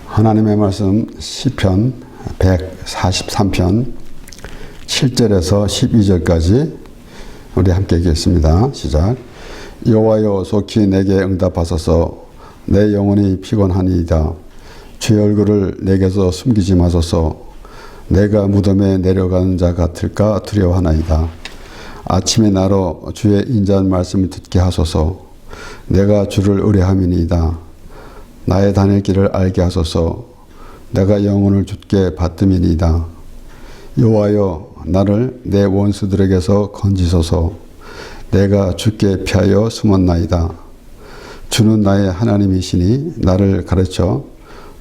하나님의 말씀 시편 143편 7절에서 12절까지 우리 함께 읽겠습니다. 시작. 여호와여 속히 내게 응답하소서. 내 영혼이 피곤하니이다. 주의 얼굴을 내게서 숨기지 마소서. 내가 무덤에 내려가는 자 같을까 두려워하나이다. 아침에 나로 주의 인자한 말씀을 듣게 하소서. 내가 주를 의뢰함이니이다. 나의 다닐 길을 알게 하소서. 내가 영혼을 주께 받음이니이다. 여호와여 나를 내 원수들에게서 건지소서. 내가 주께 피하여 숨었나이다. 주는 나의 하나님이시니 나를 가르쳐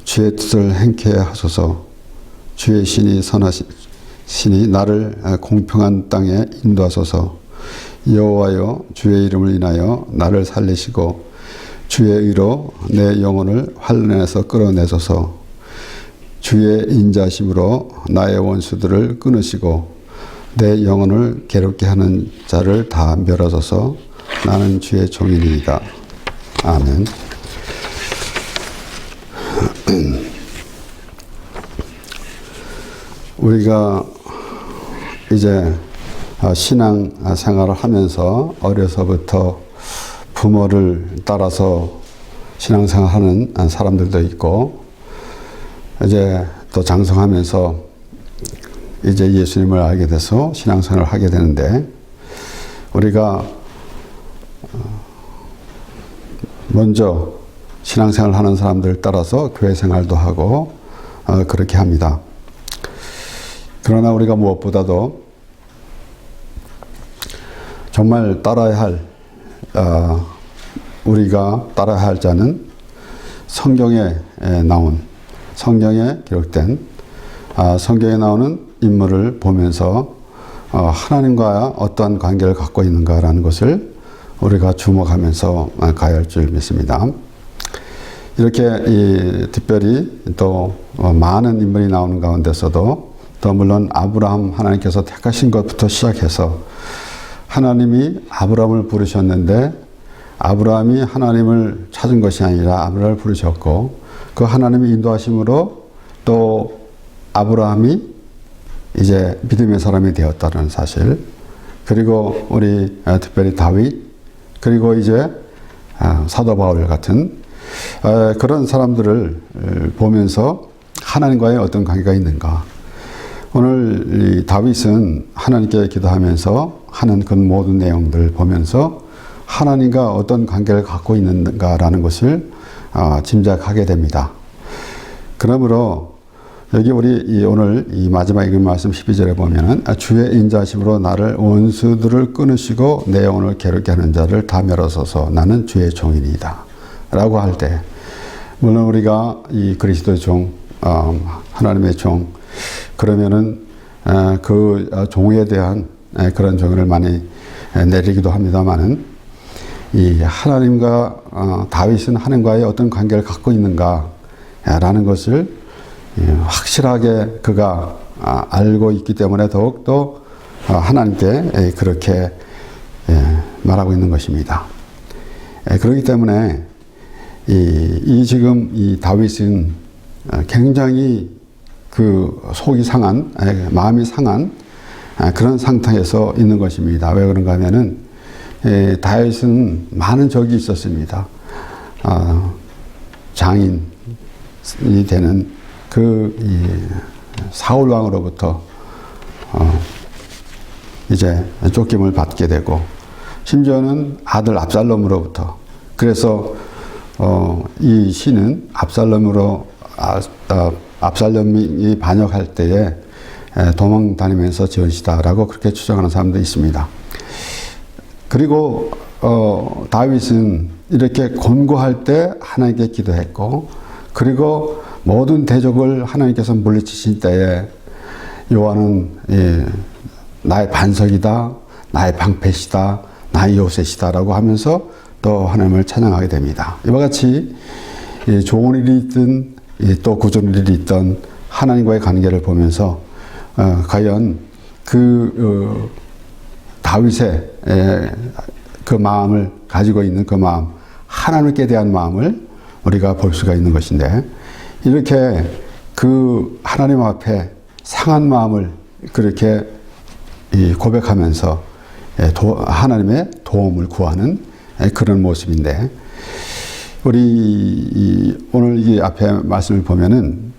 주의 뜻을 행케 하소서. 주의 신이 선하시니 나를 공평한 땅에 인도하소서. 여호와여 주의 이름을 인하여 나를 살리시고 주의 의로 내 영혼을 환난에서 끌어내소서. 주의 인자심으로 나의 원수들을 끊으시고 내 영혼을 괴롭게 하는 자를 다 멸하소서. 나는 주의 종이니이다. 아멘. 우리가 이제 신앙 생활을 하면서 어려서부터 부모를 따라서 신앙생활하는 사람들도 있고, 이제 또 장성하면서 이제 예수님을 알게 돼서 신앙생활을 하게 되는데, 우리가 먼저 신앙생활을 하는 사람들을 따라서 교회 생활도 하고 그렇게 합니다. 그러나 우리가 무엇보다도 정말 따라야 할 우리가 따라야 할 자는 성경에 나온, 성경에 기록된 성경에 나오는 인물을 보면서 하나님과 어떠한 관계를 갖고 있는가라는 것을 우리가 주목하면서 가야 할 줄 믿습니다. 이렇게 특별히 또 많은 인물이 나오는 가운데서도 또 물론 아브라함 하나님께서 택하신 것부터 시작해서 하나님이 아브라함을 부르셨는데 아브라함이 하나님을 찾은 것이 아니라 아브라함을 부르셨고, 그 하나님의 인도하심으로 또 아브라함이 이제 믿음의 사람이 되었다는 사실, 그리고 우리 특별히 다윗, 그리고 이제 사도 바울 같은 그런 사람들을 보면서 하나님과의 어떤 관계가 있는가. 오늘 이 다윗은 하나님께 기도하면서 하는 그 모든 내용들을 보면서 하나님과 어떤 관계를 갖고 있는가라는 것을 짐작하게 됩니다. 그러므로 여기 우리 오늘 이 마지막 읽은 말씀 12절에 보면은 주의 인자심으로 나를 원수들을 끊으시고 내 영혼을 괴롭게 하는 자를 다 멸하소서. 나는 주의 종이니이다. 라고 할 때, 물론 우리가 이 그리스도의 종, 하나님의 종, 그러면은 그 종에 대한 그런 종을 많이 내리기도 합니다만은, 이 하나님과 다윗은 하나님과의 어떤 관계를 갖고 있는가라는 것을 확실하게 그가 알고 있기 때문에 더욱더 하나님께 그렇게 말하고 있는 것입니다. 그렇기 때문에 지금 이 다윗은 굉장히 그 속이 상한, 마음이 상한 그런 상태에서 있는 것입니다. 왜 그런가 하면은 다윗은 많은 적이 있었습니다. 장인이 되는 그 사울 왕으로부터 이제 쫓김을 받게 되고, 심지어는 아들 압살롬으로부터, 그래서 이 시는 압살롬이 반역할 때에 도망 다니면서 지은 시다라고 그렇게 추정하는 사람도 있습니다. 그리고 다윗은 이렇게 곤고할 때 하나님께 기도했고, 그리고 모든 대적을 하나님께서 물리치신 때에 여호와는 나의 반석이다, 나의 방패시다, 나의 요새시다라고 하면서 또 하나님을 찬양하게 됩니다. 이와 같이 좋은 일이 있든 또 구전 일이 있던 하나님과의 관계를 보면서 과연 그 다윗의 그 마음을 가지고 있는 그 마음, 하나님께 대한 마음을 우리가 볼 수가 있는 것인데, 이렇게 그 하나님 앞에 상한 마음을 그렇게 고백하면서 하나님의 도움을 구하는 그런 모습인데, 우리 오늘 이 앞에 말씀을 보면은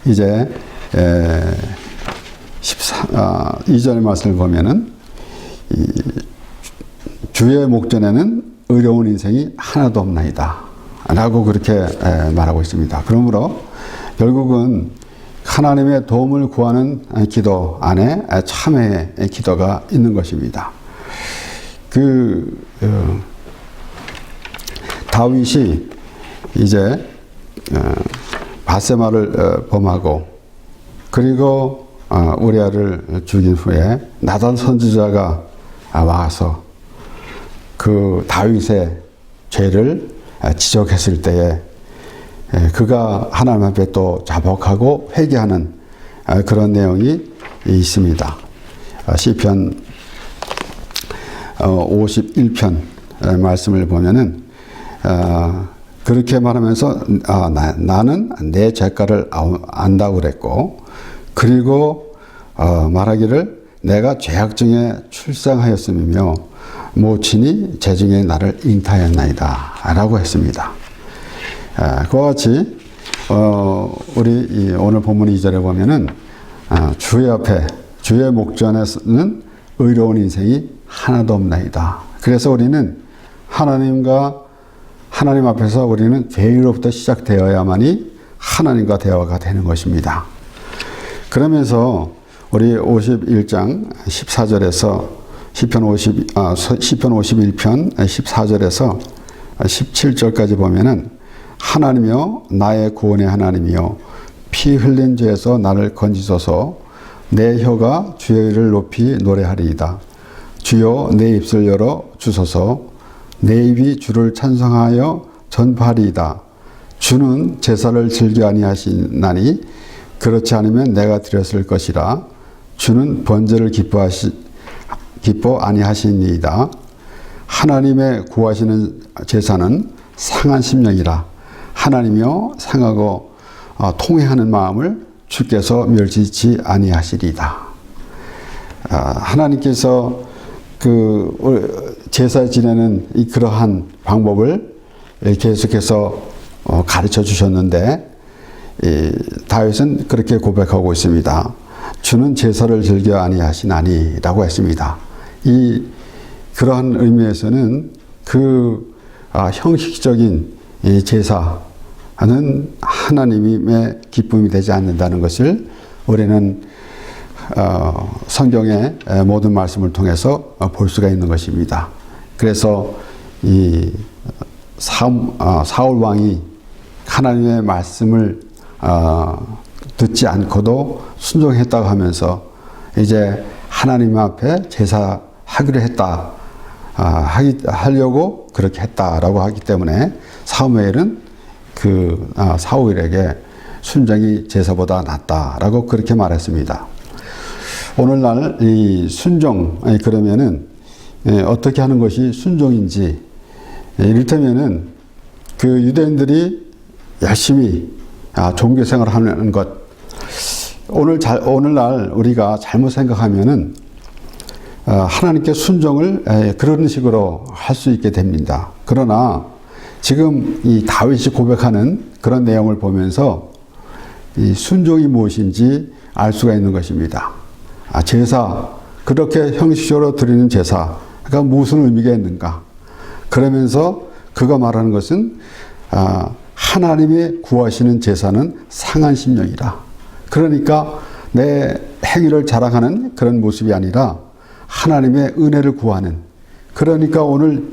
이제 2절의 말씀을 보면은 주의 목전에는 의로운 인생이 하나도 없나이다 라고 그렇게 말하고 있습니다. 그러므로 결국은 하나님의 도움을 구하는 기도 안에 참회의 기도가 있는 것입니다. 다윗이 이제 바세마를 범하고 그리고 우리아를 죽인 후에 나단 선지자가 와서 그 다윗의 죄를 지적했을 때에 그가 하나님 앞에 또 자복하고 회개하는 그런 내용이 있습니다. 시편 51편 말씀을 보면은 그렇게 말하면서 나는 내 죄가를 안다고 그랬고, 그리고 말하기를 내가 죄악중에 출생하였음이며 모친이 죄중에 나를 잉타하였나이다 라고 했습니다. 그와 같이 우리 오늘 본문 2절에 보면은 주의 앞에 주의 목전에는 의로운 인생이 하나도 없나이다. 그래서 우리는 하나님 앞에서 우리는 죄로부터 시작되어야만이 하나님과 대화가 되는 것입니다. 그러면서 우리 51장 14절에서 시편 51편 14절에서 17절까지 보면은 하나님이여 나의 구원의 하나님이여 피 흘린 죄에서 나를 건지소서. 내 혀가 주의 일을 높이 노래하리이다. 주여 내 입술 열어 주소서. 내 입이 주를 찬송하여 전파하리이다. 주는 제사를 즐겨 아니하시나니 그렇지 않으면 내가 드렸을 것이라. 주는 번제를 기뻐 아니하시니이다. 하나님의 구하시는 제사는 상한 심령이라. 하나님이여 상하고 통회하는 마음을 주께서 멸시치 아니하시리이다. 하나님께서 제사 지내는 그러한 방법을 계속해서 가르쳐 주셨는데, 다윗은 그렇게 고백하고 있습니다. 주는 제사를 즐겨 아니하시나니 라고 했습니다. 그러한 의미에서는 형식적인 제사는 하나님의 기쁨이 되지 않는다는 것을 우리는 성경의 모든 말씀을 통해서 볼 수가 있는 것입니다. 그래서 사울 왕이 하나님의 말씀을 듣지 않고도 순종했다고 하면서 이제 하나님 앞에 제사하기로 했다, 하려고 그렇게 했다라고 하기 때문에 사무엘은 사울에게 순종이 제사보다 낫다라고 그렇게 말했습니다. 오늘날 이 순종, 그러면은 어떻게 하는 것이 순종인지, 이를테면은 유대인들이 열심히 종교생활을 하는 것, 오늘날 우리가 잘못 생각하면은 하나님께 순종을 그런 식으로 할 수 있게 됩니다. 그러나 지금 이 다윗이 고백하는 그런 내용을 보면서 이 순종이 무엇인지 알 수가 있는 것입니다. 제사, 그렇게 형식적으로 드리는 제사가 무슨 의미가 있는가? 그러면서 그가 말하는 것은 하나님이 구하시는 제사는 상한 심령이라. 그러니까 내 행위를 자랑하는 그런 모습이 아니라 하나님의 은혜를 구하는. 그러니까 오늘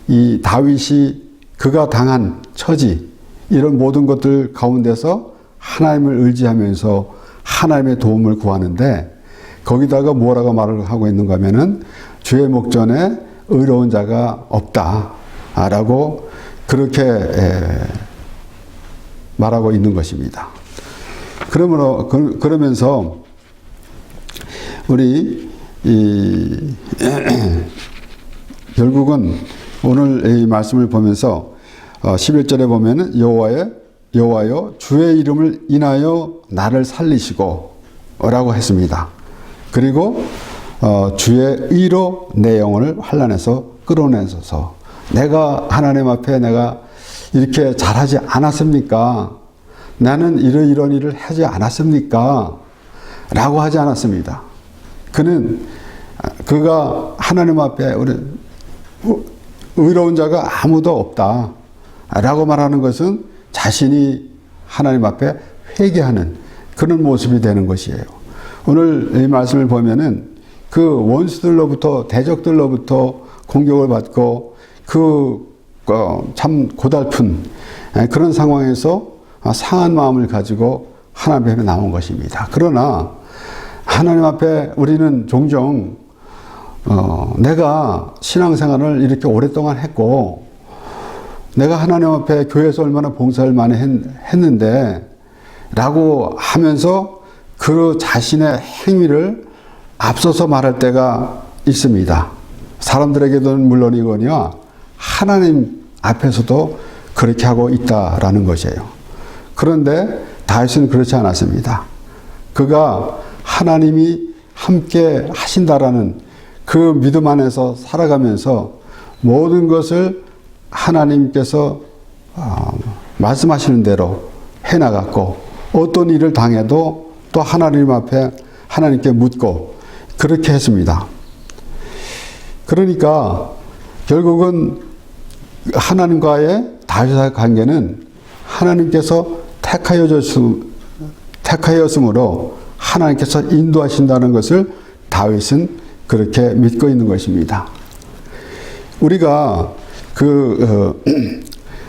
이 다윗이 그가 당한 처지, 이런 모든 것들 가운데서 하나님을 의지하면서 하나님의 도움을 구하는데, 거기다가 뭐라고 말을 하고 있는가 하면은 주의 목전에 의로운 자가 없다라고 그렇게 말하고 있는 것입니다. 그러면서 우리 결국은 오늘 이 말씀을 보면서 11절에 보면은 여호와의 여호와여 주의 이름을 인하여 나를 살리시고 라고 했습니다. 그리고 주의 의로 내 영혼을 환난에서 끌어내소서. 내가 하나님 앞에 내가 이렇게 잘하지 않았습니까? 나는 이런 일을 하지 않았습니까? 라고 하지 않았습니다. 그가 하나님 앞에 우리 의로운 자가 아무도 없다 라고 말하는 것은 자신이 하나님 앞에 회개하는 그런 모습이 되는 것이에요. 오늘 이 말씀을 보면은 그 원수들로부터 대적들로부터 공격을 받고 참 고달픈 그런 상황에서 상한 마음을 가지고 하나님 앞에 나온 것입니다. 그러나 하나님 앞에 우리는 종종 내가 신앙생활을 이렇게 오랫동안 했고 내가 하나님 앞에 교회에서 얼마나 봉사를 많이 했는데 라고 하면서 그 자신의 행위를 앞서서 말할 때가 있습니다. 사람들에게는 물론이거니와 하나님 앞에서도 그렇게 하고 있다라는 것이에요. 그런데 다윗은 그렇지 않았습니다. 그가 하나님이 함께 하신다라는 그 믿음 안에서 살아가면서 모든 것을 하나님께서 말씀하시는 대로 해나갔고 어떤 일을 당해도 또 하나님 앞에 하나님께 묻고 그렇게 했습니다. 그러니까 결국은 하나님과의 다윗의 관계는 하나님께서 택하였으므로 하나님께서 인도하신다는 것을 다윗은 그렇게 믿고 있는 것입니다. 우리가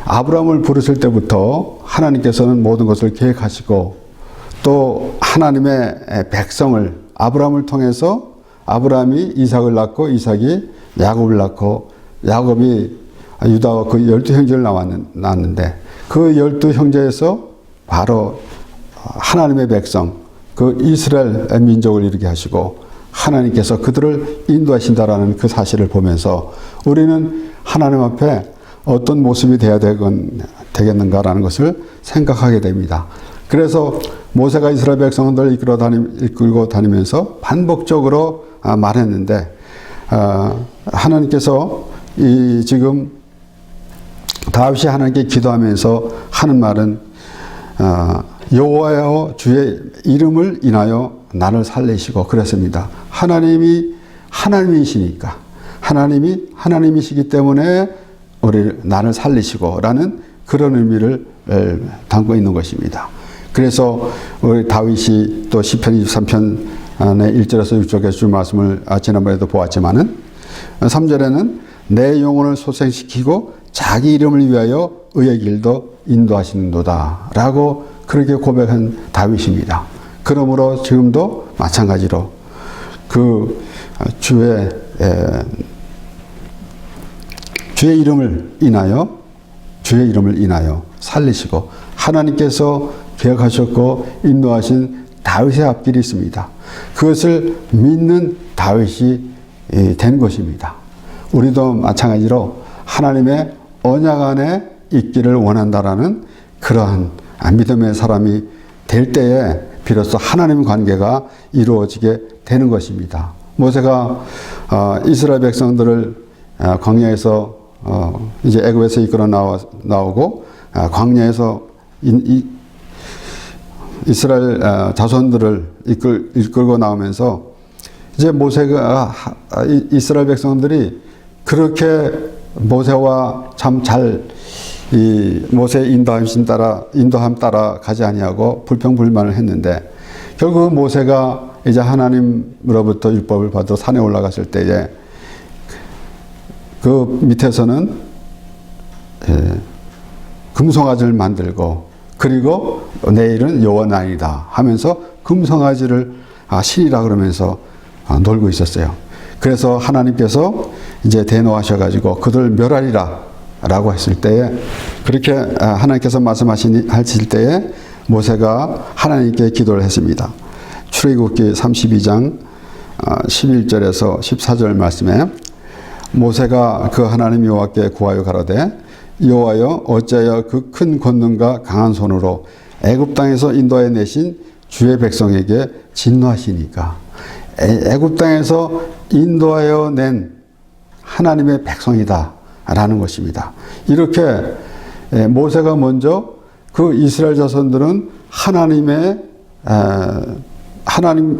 아브라함을 부르실 때부터 하나님께서는 모든 것을 계획하시고 또 하나님의 백성을 아브라함을 통해서 아브라함이 이삭을 낳고 이삭이 야곱을 낳고 야곱이 유다와 그 12형제를 낳았는데 그 12형제에서 바로 하나님의 백성 그 이스라엘 민족을 이루게 하시고 하나님께서 그들을 인도하신다라는 그 사실을 보면서 우리는 하나님 앞에 어떤 모습이 되어야 되겠는가라는 것을 생각하게 됩니다. 그래서 모세가 이스라엘 백성들을 이끌고 다니면서 반복적으로 말했는데 하나님께서 지금 다윗이 하나님께 기도하면서 하는 말은 여호와여 주의 이름을 인하여 나를 살리시고 그랬습니다. 하나님이 하나님이시니까 하나님이 하나님이시기 때문에 나를 살리시고라는 그런 의미를 담고 있는 것입니다. 그래서 우리 다윗이 또 시편 23편의 1절에서 6절에 주 말씀을 지난번에도 보았지만은 3절에는 내 영혼을 소생시키고 자기 이름을 위하여 의의 길도 인도하시는도다 라고 그렇게 고백한 다윗입니다. 그러므로 지금도 마찬가지로 그 주의 이름을 인하여 살리시고 하나님께서 계획하셨고 인도하신 다윗의 앞길이 있습니다. 그것을 믿는 다윗이 된 것입니다. 우리도 마찬가지로 하나님의 언약 안에 있기를 원한다라는 그러한 믿음의 사람이 될 때에 비로소 하나님 관계가 이루어지게 되는 것입니다. 모세가 이스라엘 백성들을 광야에서 이제 애굽에서 이끌어 나오고 광야에서 이스라엘 자손들을 이끌고 나오면서 이제 모세가 이스라엘 백성들이 그렇게 모세와 참 잘 모세의 인도함 따라 가지 아니하고 불평불만을 했는데 결국 모세가 이제 하나님으로부터 율법을 받아 산에 올라갔을 때에 그 밑에서는 금송아지를 만들고 그리고 내일은 여호와 날이다 하면서 금송아지를 신이라 그러면서 놀고 있었어요. 그래서 하나님께서 이제 대노하셔가지고 그들 멸하리라 라고 했을 때에 그렇게 하나님께서 말씀하실 때에 모세가 하나님께 기도를 했습니다. 출애굽기 32장 11절에서 14절 말씀에 모세가 그 하나님 여호와께 구하여 가로되 여호와여 어찌하여 그 큰 권능과 강한 손으로 애굽 땅에서 인도하여 내신 주의 백성에게 진노하시니까. 애굽 땅에서 인도하여 낸 하나님의 백성이다 라는 것입니다. 이렇게 모세가 먼저 그 이스라엘 자손들은 하나님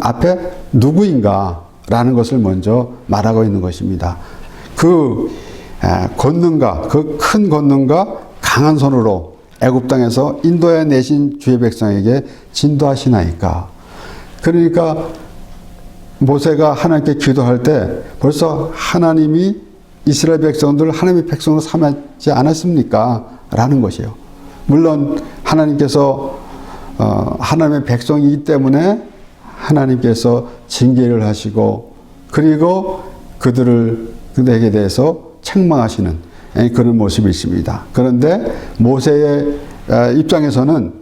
앞에 누구인가 라는 것을 먼저 말하고 있는 것입니다. 그 권능과 그 큰 권능과 강한 손으로 애굽 땅에서 인도해 내신 주의 백성에게 진도하시나이까. 그러니까 모세가 하나님께 기도할 때 벌써 하나님이 이스라엘 백성들을 하나님의 백성으로 삼지 않았습니까? 라는 것이에요. 물론 하나님께서 하나님의 백성이기 때문에 하나님께서 징계를 하시고 그리고 그들에게 대해서 책망하시는 그런 모습이 있습니다. 그런데 모세의 입장에서는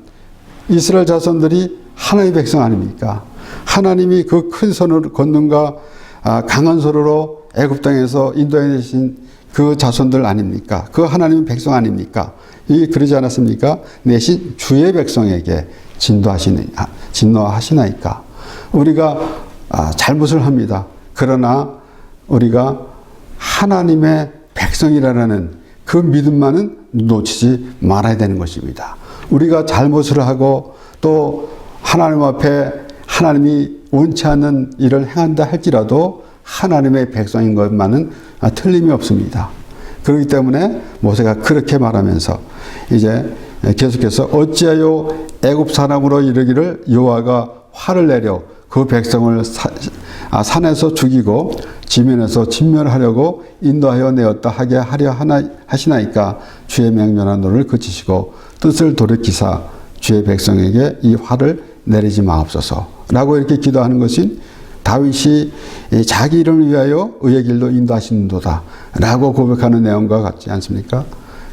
이스라엘 자손들이 하나님의 백성 아닙니까? 하나님이 그 큰 손을 권능과 강한 손으로 애굽 땅에서 인도해 내신 그 자손들 아닙니까? 그 하나님의 백성 아닙니까? 그러지 않았습니까? 내신 주의 백성에게 진노하시나이까. 우리가 잘못을 합니다. 그러나 우리가 하나님의 백성이라는 그 믿음만은 놓치지 말아야 되는 것입니다. 우리가 잘못을 하고 또 하나님 앞에 하나님이 원치 않는 일을 행한다 할지라도 하나님의 백성인 것만은 틀림이 없습니다. 그렇기 때문에 모세가 그렇게 말하면서 이제 계속해서 어찌하여 애굽 사람으로 이르기를 여호와가 화를 내려 그 백성을 산에서 죽이고 지면에서 진멸하려고 인도하여 내었다 하게 하려 하시나이까. 주의 명령한 너를 그치시고 뜻을 돌이키사 주의 백성에게 이 화를 내리지 마옵소서 라고 이렇게 기도하는 것은 다윗이 자기 이름을 위하여 의의 길로 인도하시는도다 라고 고백하는 내용과 같지 않습니까?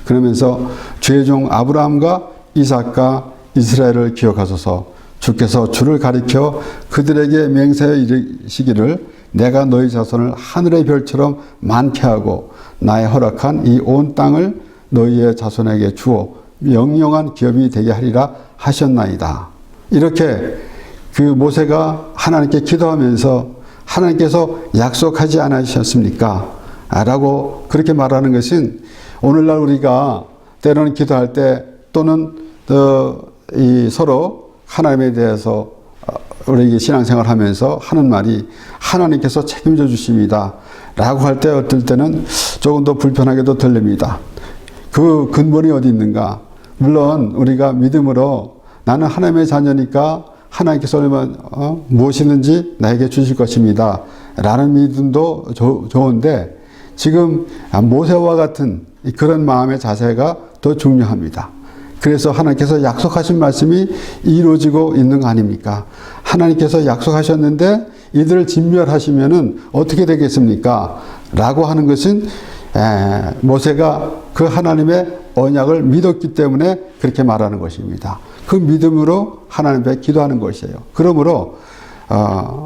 그러면서 주의 종 아브라함과 이삭과 이스라엘을 기억하소서. 주께서 주를 가리켜 그들에게 맹세하여 이르시기를 내가 너희 자손을 하늘의 별처럼 많게 하고 나의 허락한 이 온 땅을 너희의 자손에게 주어 영영한 기업이 되게 하리라 하셨나이다. 이렇게 그 모세가 하나님께 기도하면서 하나님께서 약속하지 않으셨습니까? 라고 그렇게 말하는 것은 오늘날 우리가 때로는 기도할 때 또는 서로 하나님에 대해서 우리 신앙생활 하면서 하는 말이 하나님께서 책임져 주십니다 라고 할 때 어떨 때는 조금 더 불편하게도 들립니다. 그 근본이 어디 있는가? 물론 우리가 믿음으로 나는 하나님의 자녀니까 하나님께서 무엇이든지 나에게 주실 것입니다 라는 믿음도 좋은데 지금 모세와 같은 그런 마음의 자세가 더 중요합니다. 그래서 하나님께서 약속하신 말씀이 이루어지고 있는 거 아닙니까? 하나님께서 약속하셨는데 이들을 진멸하시면은 어떻게 되겠습니까? 라고 하는 것은 모세가 그 하나님의 언약을 믿었기 때문에 그렇게 말하는 것입니다. 그 믿음으로 하나님 앞에 기도하는 것이에요. 그러므로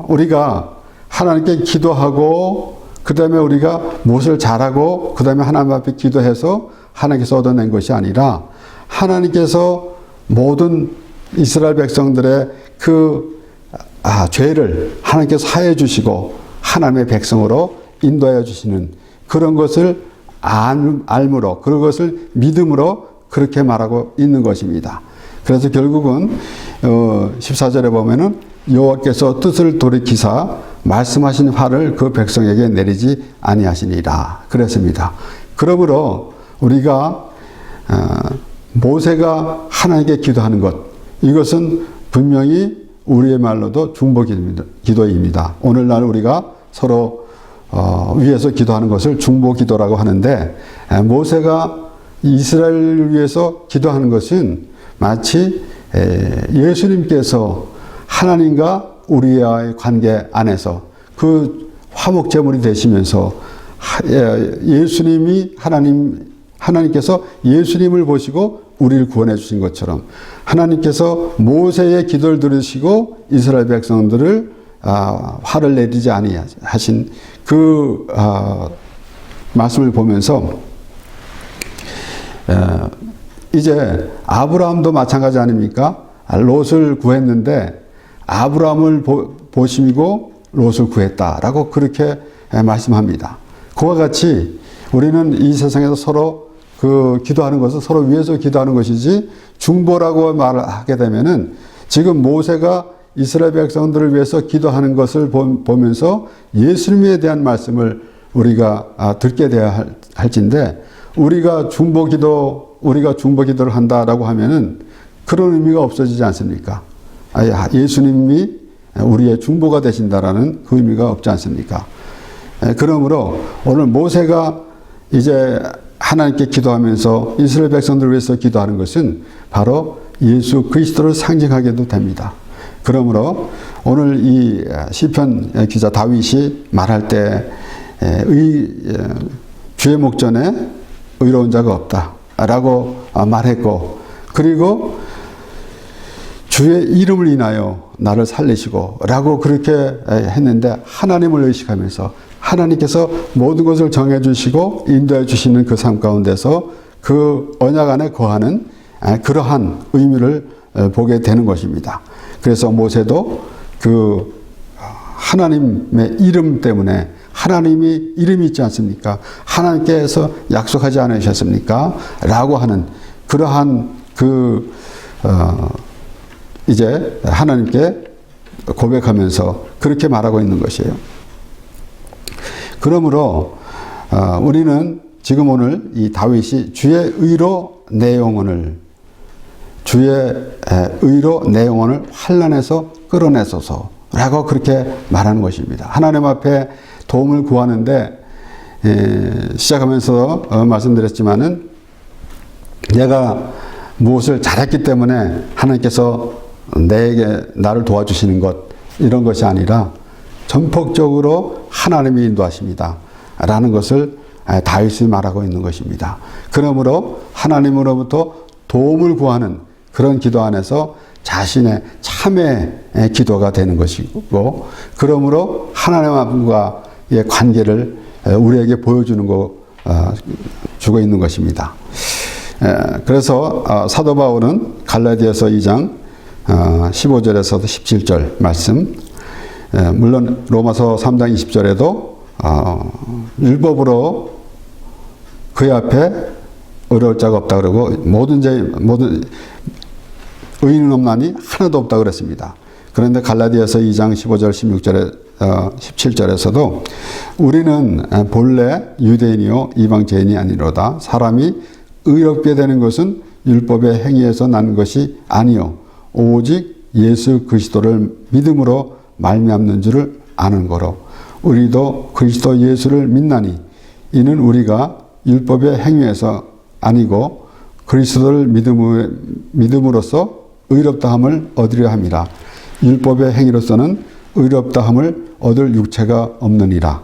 우리가 하나님께 기도하고 그 다음에 우리가 무엇을 잘하고 그 다음에 하나님 앞에 기도해서 하나님께서 얻어낸 것이 아니라 하나님께서 모든 이스라엘 백성들의 그 죄를 하나님께서 사해 주시고 하나님의 백성으로 인도하여 주시는 그런 것을 알므로 그런 것을 믿음으로 그렇게 말하고 있는 것입니다. 그래서 결국은 14절에 보면은 여호와께서 뜻을 돌이키사 말씀하신 화를 그 백성에게 내리지 아니하시니라 그랬습니다. 그러므로 우리가 모세가 하나님께 기도하는 것 이것은 분명히 우리의 말로도 중보기도입니다. 오늘날 우리가 서로 위해서 기도하는 것을 중보기도라고 하는데 모세가 이스라엘을 위해서 기도하는 것은 마치 예수님께서 하나님과 우리와의 관계 안에서 그 화목제물이 되시면서 예수님이 하나님께서 예수님을 보시고 우리를 구원해 주신 것처럼 하나님께서 모세의 기도를 들으시고 이스라엘 백성들을 화를 내리지 아니하신 그 말씀을 보면서 이제 아브라함도 마찬가지 아닙니까? 롯을 구했는데 아브라함을 보시고 롯을 구했다라고 그렇게 말씀합니다. 그와 같이 우리는 이 세상에서 서로 기도하는 것은 서로 위해서 기도하는 것이지 중보라고 말을 하게 되면은 지금 모세가 이스라엘 백성들을 위해서 기도하는 것을 보면서 예수님에 대한 말씀을 우리가 듣게 되어야 할진데 우리가 중보 기도를 한다라고 하면은 그런 의미가 없어지지 않습니까? 예수님이 우리의 중보가 되신다라는 그 의미가 없지 않습니까? 그러므로 오늘 모세가 이제 하나님께 기도하면서 이스라엘 백성들을 위해서 기도하는 것은 바로 예수 그리스도를 상징하게도 됩니다. 그러므로 오늘 이 시편 기자 다윗이 말할 때 주의 목전에 의로운 자가 없다라고 말했고, 그리고 주의 이름을 인하여 나를 살리시고 라고 그렇게 했는데 하나님을 의식하면서 하나님께서 모든 것을 정해주시고 인도해 주시는 그 삶 가운데서 그 언약 안에 거하는 그러한 의미를 보게 되는 것입니다. 그래서 모세도 그 하나님의 이름 때문에 하나님이 이름이 있지 않습니까? 하나님께서 약속하지 않으셨습니까? 라고 하는 그러한 이제 하나님께 고백하면서 그렇게 말하고 있는 것이에요. 그러므로 우리는 지금 오늘 이 다윗이 주의 의로 내 영혼을 환난에서 끌어내소서라고 그렇게 말하는 것입니다. 하나님 앞에 도움을 구하는데 시작하면서 말씀드렸지만은 내가 무엇을 잘했기 때문에 하나님께서 나를 도와주시는 것 이런 것이 아니라 전폭적으로 하나님이 인도하십니다 라는 것을 다윗이 말하고 있는 것입니다. 그러므로 하나님으로부터 도움을 구하는 그런 기도 안에서 자신의 참회의 기도가 되는 것이고, 그러므로 하나님과의 관계를 우리에게 보여주는 주고 있는 것입니다. 그래서 사도 바울은 갈라디아서 2장 15절에서도 17절 말씀, 물론 로마서 3장 20절에도 율법으로 그의 앞에 어려울 자가 없다 그러고 모든 의인은 없나니 하나도 없다 그랬습니다. 그런데 갈라디아서 2장 15절 17절에서도 우리는 본래 유대인이요 이방제인이 아니로다. 사람이 의롭게 되는 것은 율법의 행위에서 난 것이 아니요 오직 예수 그리스도를 믿음으로 말미암는 줄을 아는 거로 우리도 그리스도 예수를 믿나니 이는 우리가 율법의 행위에서 아니고 그리스도를 믿음으로써 의롭다함을 얻으려 함이라. 율법의 행위로서는 의롭다함을 얻을 육체가 없느니라.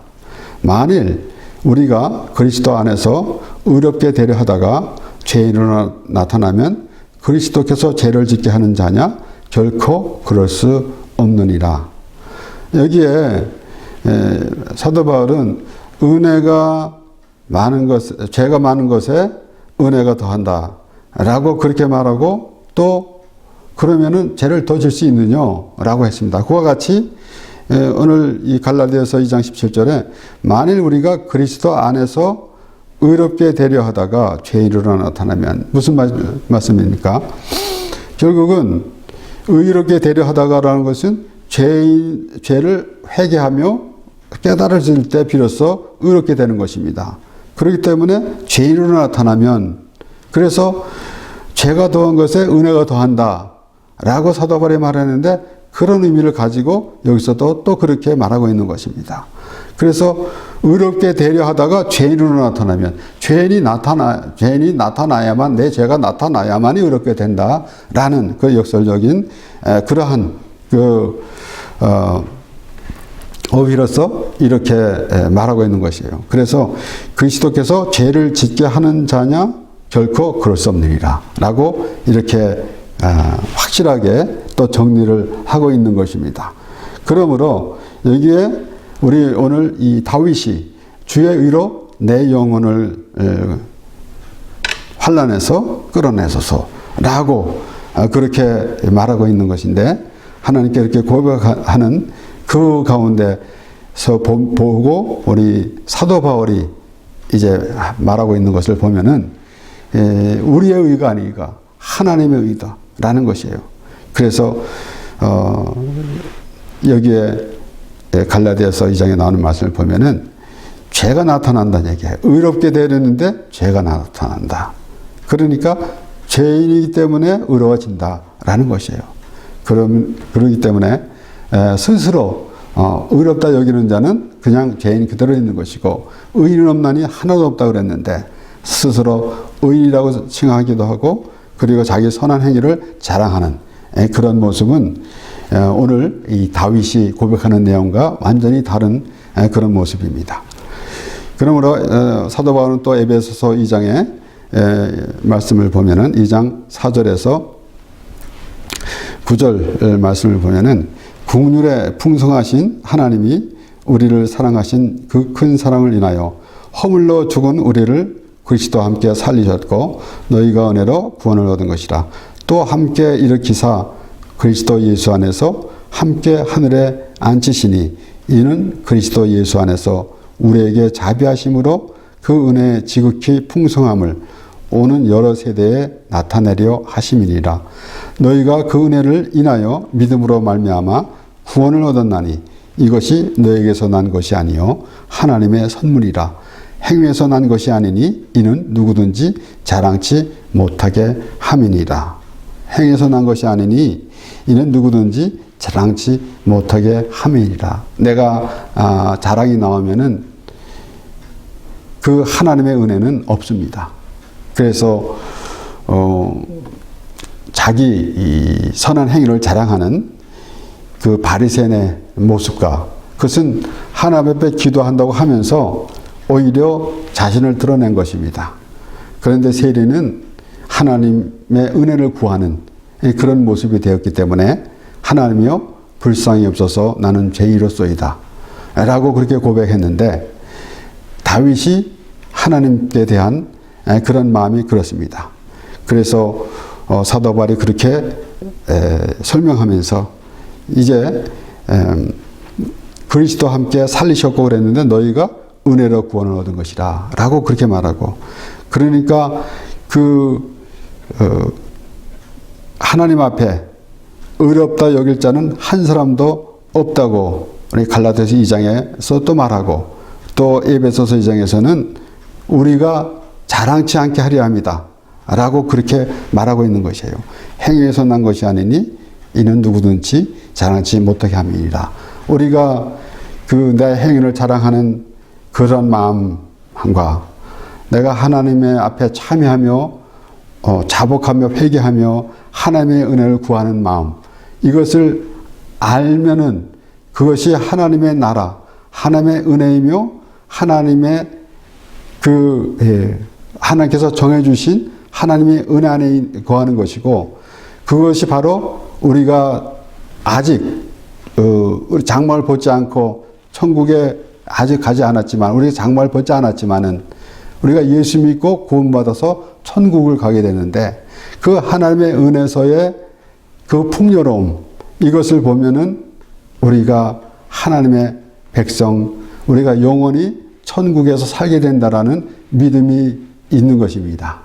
만일 우리가 그리스도 안에서 의롭게 되려 하다가 죄인으로 나타나면 그리스도께서 죄를 짓게 하는 자냐? 결코 그럴 수 없느니라. 여기에 사도 바울은 은혜가 많은 것, 죄가 많은 것에 은혜가 더한다 라고 그렇게 말하고, 또 그러면은 죄를 더 질 수 있느냐 라고 했습니다. 그와 같이 오늘 이 갈라디아서 2장 17절에 만일 우리가 그리스도 안에서 의롭게 되려 하다가 죄인으로 나타나면, 무슨 말씀입니까? 결국은 의롭게 되려 하다가라는 것은 죄를 회개하며 깨달아질 때 비로소 의롭게 되는 것입니다. 그렇기 때문에 죄인으로 나타나면, 그래서 죄가 더한 것에 은혜가 더한다 라고 사도 바울이 말했는데, 그런 의미를 가지고 여기서도 또 그렇게 말하고 있는 것입니다. 그래서 의롭게 되려 하다가 죄인으로 나타나면, 죄인이 나타나야만, 내 죄가 나타나야만이 의롭게 된다라는 그 역설적인 그러한 어휘로서 이렇게 말하고 있는 것이에요. 그래서 그리스도께서 죄를 짓게 하는 자냐? 결코 그럴 수 없느니라 라고 이렇게 확실하게 또 정리를 하고 있는 것입니다. 그러므로 여기에 우리 오늘 이 다윗이 주의 의로 내 영혼을 환난에서 끌어내소서라고 그렇게 말하고 있는 것인데, 하나님께 이렇게 고백하는 그 가운데서 보고 우리 사도 바울이 이제 말하고 있는 것을 보면은 우리의 의가 아니가 하나님의 의다라는 것이에요. 그래서 여기에 갈라디아서 2장에 나오는 말씀을 보면은 죄가 나타난다는 얘기예요. 의롭게 되려는데 죄가 나타난다. 그러니까 죄인이기 때문에 의로워진다라는 것이에요. 그러기 때문에 스스로 의롭다 여기는 자는 그냥 죄인 그대로 있는 것이고, 의인은 없나니 하나도 없다 그랬는데 스스로 의인이라고 칭하기도 하고, 그리고 자기 선한 행위를 자랑하는 그런 모습은 오늘 이 다윗이 고백하는 내용과 완전히 다른 그런 모습입니다. 그러므로 사도 바울은 또 에베소서 2장의 말씀을 보면은 2장 4절에서 9절 말씀을 보면은 국률에 풍성하신 하나님이 우리를 사랑하신 그 큰 사랑을 인하여 허물로 죽은 우리를 그리스도와 함께 살리셨고 너희가 은혜로 구원을 얻은 것이라. 또 함께 일으키사 그리스도 예수 안에서 함께 하늘에 앉히시니 이는 그리스도 예수 안에서 우리에게 자비하심으로 그 은혜의 지극히 풍성함을 오는 여러 세대에 나타내려 하심이니라. 너희가 그 은혜를 인하여 믿음으로 말미암아 구원을 얻었나니 이것이 너에게서 난 것이 아니요 하나님의 선물이라. 행위에서 난 것이 아니니 이는 누구든지 자랑치 못하게 함이니라. 행위에서 난 것이 아니니 이는 누구든지 자랑치 못하게 함이니라. 내가 자랑이 나오면은 그 하나님의 은혜는 없습니다. 그래서 자기 이 선한 행위를 자랑하는 그 바리새인의 모습과, 그것은 하나님 앞에 기도한다고 하면서 오히려 자신을 드러낸 것입니다. 그런데 세리는 하나님의 은혜를 구하는 그런 모습이 되었기 때문에 하나님이여 불쌍히 없어서 나는 죄인이로소이다 라고 그렇게 고백했는데, 다윗이 하나님께 대한 그런 마음이 그렇습니다. 그래서 사도 바울이 그렇게 설명하면서 이제 그리스도와 함께 살리셨고 그랬는데 너희가 은혜로 구원을 얻은 것이라 라고 그렇게 말하고, 그러니까 하나님 앞에 의롭다 여길 자는 한 사람도 없다고 우리 갈라디아서 2장에서 또 말하고, 또 에베소서 2장에서는 우리가 자랑치 않게 하려 합니다 라고 그렇게 말하고 있는 것이에요. 행위에서 난 것이 아니니 이는 누구든지 자랑치 못하게 함이니라. 우리가 내 행위를 자랑하는 그런 마음과 내가 하나님의 앞에 참여하며 자복하며 회개하며 하나님의 은혜를 구하는 마음, 이것을 알면은 그것이 하나님의 나라, 하나님의 은혜이며 하나님의 하나님께서 정해주신 하나님의 은혜 안에 거하는 것이고, 그것이 바로 우리가 아직 장막을 벗지 않고 천국에 아직 가지 않았지만, 우리가 장막을 벗지 않았지만은 우리가 예수 믿고 구원받아서 천국을 가게 되는데, 그 하나님의 은혜서의 그 풍요로움, 이것을 보면은 우리가 하나님의 백성, 우리가 영원히 천국에서 살게 된다라는 믿음이 있는 것입니다.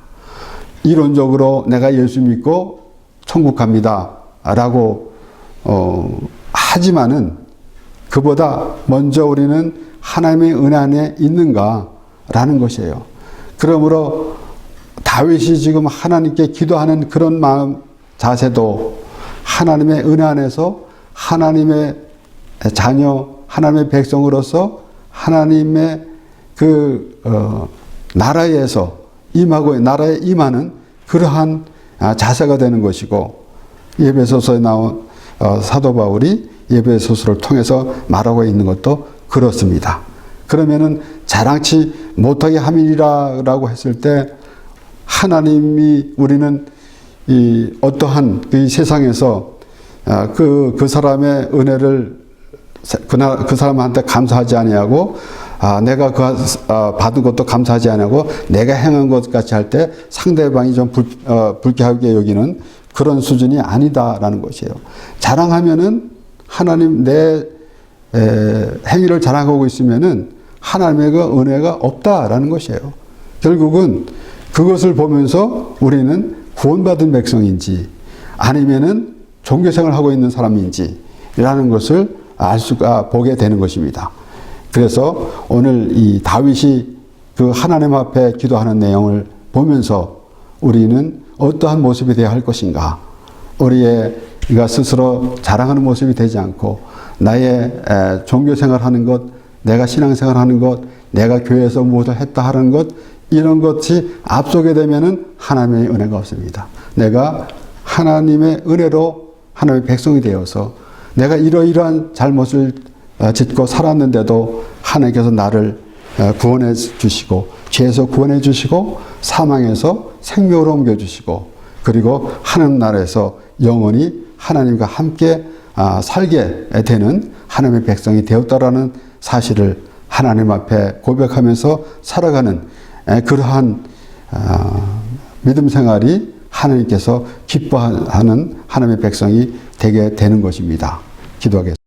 이론적으로 내가 예수 믿고 천국 갑니다 라고 하지만은 그보다 먼저 우리는 하나님의 은혜 안에 있는가 라는 것이에요. 그러므로 다윗이 지금 하나님께 기도하는 그런 마음 자세도 하나님의 은혜 안에서 하나님의 자녀, 하나님의 백성으로서 하나님의 나라에서 임하고 나라에 임하는 그러한 자세가 되는 것이고, 에베소서에 나온 사도 바울이 에베소서를 통해서 말하고 있는 것도 그렇습니다. 그러면은 자랑치 못하게 함이라고 했을 때, 하나님이 우리는 이 어떠한 이 세상에서 그 사람의 은혜를 그 사람한테 감사하지 아니하고 내가 받은 것도 감사하지 않고 내가 행한 것 같이 할 때 상대방이 좀 불쾌하게 여기는 그런 수준이 아니다라는 것이에요. 자랑하면은 하나님 내 행위를 자랑하고 있으면은 하나님의 그 은혜가 없다라는 것이에요. 결국은 그것을 보면서 우리는 구원받은 백성인지 아니면은 종교생활을 하고 있는 사람인지라는 것을 알 수가 보게 되는 것입니다. 그래서 오늘 이 다윗이 그 하나님 앞에 기도하는 내용을 보면서 우리는 어떠한 모습이 되어야 할 것인가? 우리가 스스로 자랑하는 모습이 되지 않고 나의 종교생활하는 것, 내가 신앙생활하는 것, 내가 교회에서 무엇을 했다 하는 것 이런 것이 앞서게 되면은 하나님의 은혜가 없습니다. 내가 하나님의 은혜로 하나님의 백성이 되어서 내가 이러이러한 잘못을 짓고 살았는데도 하나님께서 나를 구원해 주시고 죄에서 구원해 주시고 사망에서 생명으로 옮겨 주시고 그리고 하나님 나라에서 영원히 하나님과 함께 살게 되는 하나님의 백성이 되었다라는 사실을 하나님 앞에 고백하면서 살아가는 그러한 믿음 생활이 하나님께서 기뻐하는 하나님의 백성이 되게 되는 것입니다. 기도하겠습니다.